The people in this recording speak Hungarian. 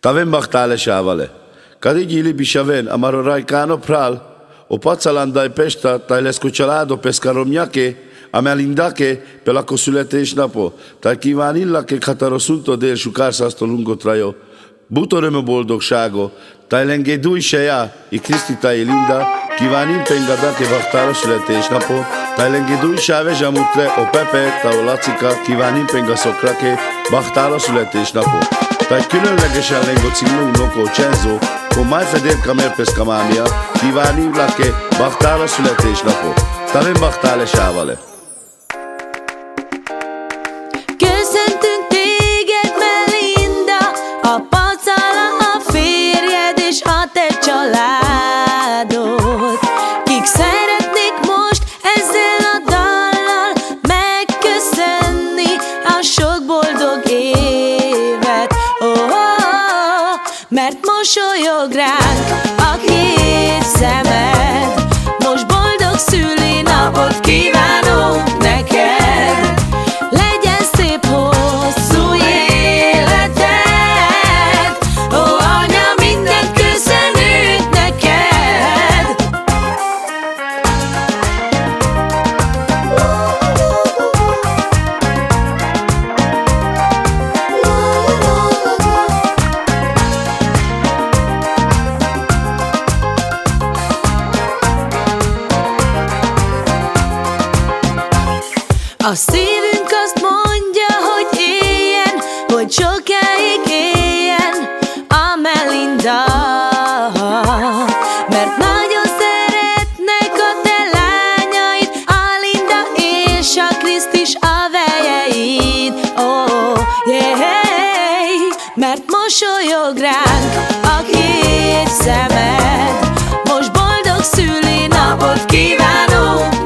Tavem bachtale shavale. Carigili bishaven, amaro raicano pral, o pazzalanda e pesta, tai l'escuccialado pescaromniache, amelindache, per la consulete snapo, tai kivanilla che katarosunto del sukársasztó lungo trajo. Butoröm boldogságo, tai lengedúj seja, i Kriszti tai linda, kívánim pengadake vaktára születésnapot, tai lengedúj sáve zsamutre, o Pepe, tai Lacika, kívánim pengasokrake, vaktára születésnapot. Tai különlegesen lengo című unokó Csenzo, con mai fedél kamer pescamámia, kívánim lake, vaktára születésnapot. Tavem bachtale sávale. Köszöntünk téged, Melinda, a pacala, a férjed és a te családod, kik szeretnék most ezzel a dallal megköszönni a sok boldog évet. Mert mosolyog ránk a két szemed, most boldog szülinapot kívánunk neked. Legyen szép hosszú életed, ó anya, mindent köszönünk neked. A szívünk azt mondja, hogy éljen, hogy sokáig éljen a Melinda, mert nagyon szeretnek a te lányaid, a Linda és a Krisztis, a vejeid. Oh, yeah. Mert mosolyog ránk a két szemed, most boldog szülinapot kívánunk